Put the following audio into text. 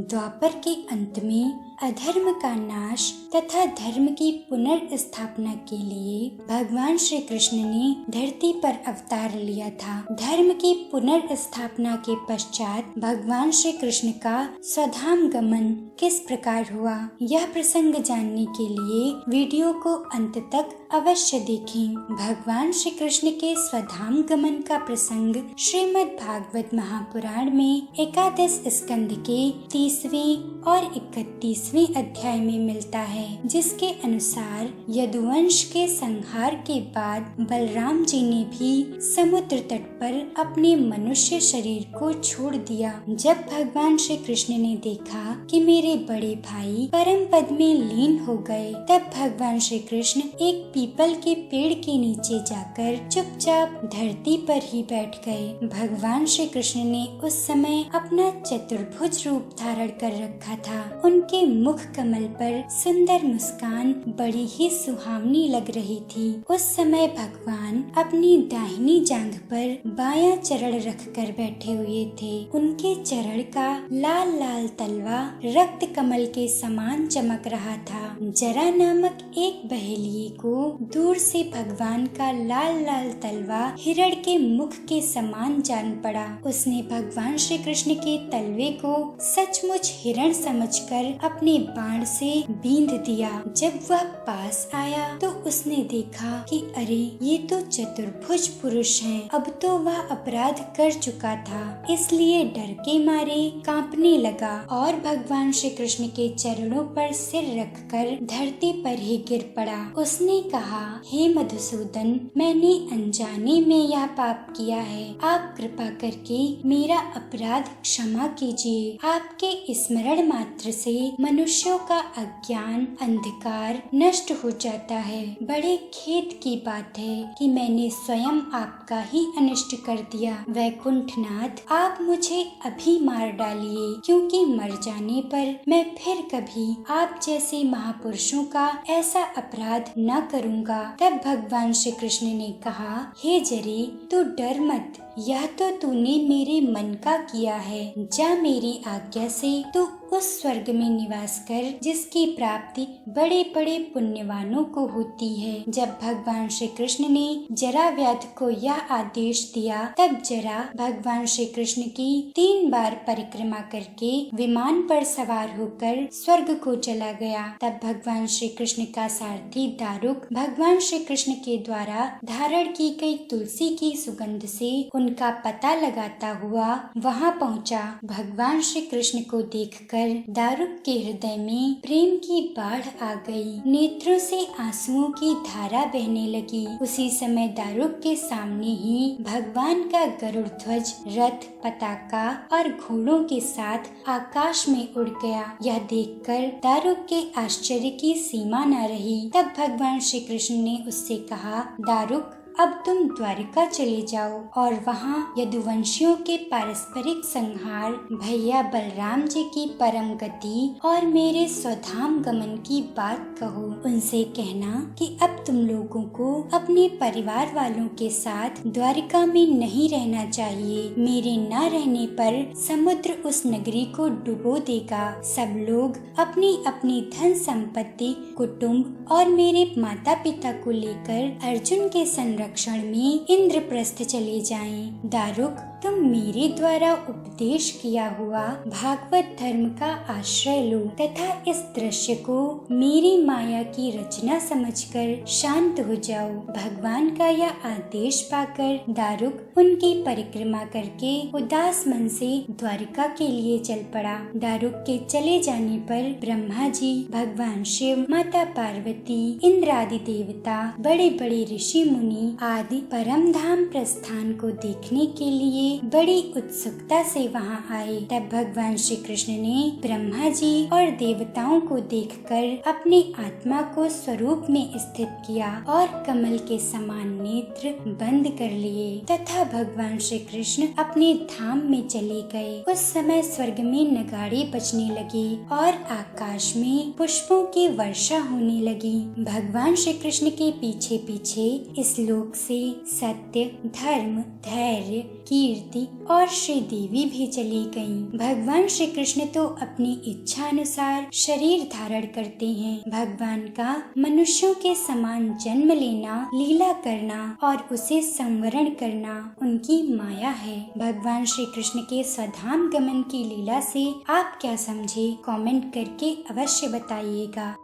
द्वापर के अंत में अधर्म का नाश तथा धर्म की पुनर्स्थापना के लिए भगवान श्री कृष्ण ने धरती पर अवतार लिया था। धर्म की पुनर्स्थापना के पश्चात भगवान श्री कृष्ण का स्वधाम गमन किस प्रकार हुआ, यह प्रसंग जानने के लिए वीडियो को अंत तक अवश्य देखें। भगवान श्री कृष्ण के स्वधाम गमन का प्रसंग श्रीमद् भागवत महापुराण में एकादश स्कंद के 30वें और 31वें अध्याय में मिलता है, जिसके अनुसार यदुवंश के संहार के बाद बलराम जी ने भी समुद्र तट पर अपने मनुष्य शरीर को छोड़ दिया। जब भगवान श्री कृष्ण ने देखा कि मेरे बड़े भाई परम पद में लीन हो गए, तब भगवान श्री कृष्ण एक पीपल के पेड़ के नीचे जाकर चुपचाप धरती पर ही बैठ गए। भगवान श्री कृष्ण ने उस समय अपना चतुर्भुज रूप धारण कर रखा था। उनके मुख कमल पर सुंदर मुस्कान बड़ी ही सुहावनी लग रही थी। उस समय भगवान अपनी दाहिनी जांघ पर बायां चरण रखकर बैठे हुए थे। उनके चरण का लाल लाल तलवा रक्त कमल के समान चमक रहा था। जरा नामक एक बहेलिए को दूर से भगवान का लाल लाल तलवा हिरण के मुख के समान जान पड़ा। उसने भगवान श्री कृष्ण के तलवे को सचमुच हिरण समझकर अपने बाण से बींध दिया। जब वह पास आया तो उसने देखा कि अरे ये तो चतुर्भुज पुरुष हैं। अब तो वह अपराध कर चुका था, इसलिए डर के मारे कांपने लगा और भगवान श्री कृष्ण के चरणों पर सिर रखकर धरती पर ही गिर पड़ा। उसने कहा, हे मधुसूदन, मैंने अनजाने में यह पाप किया है। आप कृपा करके मेरा अपराध क्षमा कीजिए। आपके स्मरण मात्र से मनुष्यों का अज्ञान अंधकार नष्ट हो जाता है। बड़े खेद की बात है कि मैंने स्वयं आपका ही अनिष्ट कर दिया। वैकुंठनाथ, आप मुझे अभी मार डालिए, क्योंकि मर जाने पर मैं फिर कभी आप जैसे महापुरुषों का ऐसा अपराध न करूँगा। तब भगवान श्री कृष्ण ने कहा, हे जरे, तू डर मत, यह तो तूने मेरे मन का किया है। जा, मेरी आज्ञा से तू उस स्वर्ग में निवास कर जिसकी प्राप्ति बड़े बड़े पुण्यवानों को होती है। जब भगवान श्री कृष्ण ने जरा व्याध को यह आदेश दिया, तब जरा भगवान श्री कृष्ण की 3 बार परिक्रमा करके विमान पर सवार होकर स्वर्ग को चला गया। तब भगवान श्री कृष्ण का सारथी दारुक भगवान श्री कृष्ण के द्वारा धारण की गई तुलसी की सुगंध से उनका पता लगाता हुआ वहां पहुंचा। भगवान श्री कृष्ण को देखकर दारुक के हृदय में प्रेम की बाढ़ आ गई। नेत्रों से आंसुओं की धारा बहने लगी। उसी समय दारुक के सामने ही भगवान का गरुड़ ध्वज रथ, पताका और घोड़ों के साथ आकाश में उड़ गया। यह देखकर दारुक के आश्चर्य की सीमा न रही। तब भगवान श्री कृष्ण ने उससे कहा, दारुक, अब तुम द्वारिका चले जाओ और वहाँ यदुवंशियों के पारस्परिक संहार, भैया बलराम जी की परम गति और मेरे स्वधाम गमन की बात कहो। उनसे कहना कि अब तुम लोगों को अपने परिवार वालों के साथ द्वारिका में नहीं रहना चाहिए। मेरे न रहने पर समुद्र उस नगरी को डुबो देगा। सब लोग अपनी अपनी धन संपत्ति, कुटुंब और मेरे माता पिता को लेकर अर्जुन के संरक्षण में इंद्रप्रस्थ चले जाएं। दारुक, तुम मेरे द्वारा उपदेश किया हुआ भागवत धर्म का आश्रय लो तथा इस दृश्य को मेरी माया की रचना समझकर शांत हो जाओ। भगवान का यह आदेश पाकर दारुक उनकी परिक्रमा करके उदास मन से द्वारिका के लिए चल पड़ा। दारुक के चले जाने पर ब्रह्मा जी, भगवान शिव, माता पार्वती, इंद्र आदि देवता, बड़े बड़े ऋषि मुनि आदि परम धाम प्रस्थान को देखने के लिए बड़ी उत्सुकता से वहां आए। तब भगवान श्री कृष्ण ने ब्रह्मा जी और देवताओं को देखकर अपने आत्मा को स्वरूप में स्थित किया और कमल के समान नेत्र बंद कर लिए तथा भगवान श्री कृष्ण अपने धाम में चले गए। उस समय स्वर्ग में नगाड़े बजने लगे और आकाश में पुष्पों की वर्षा होने लगी। भगवान श्री कृष्ण के पीछे पीछे इस लोक से सत्य, धर्म, धैर्य, कीर्ति और श्री देवी भी चली गईं। भगवान श्री कृष्ण तो अपनी इच्छा अनुसार शरीर धारण करते हैं। भगवान का मनुष्यों के समान जन्म लेना, लीला करना और उसे संवरण करना उनकी माया है। भगवान श्री कृष्ण के स्वधाम गमन की लीला से आप क्या समझे? कमेंट करके अवश्य बताइएगा।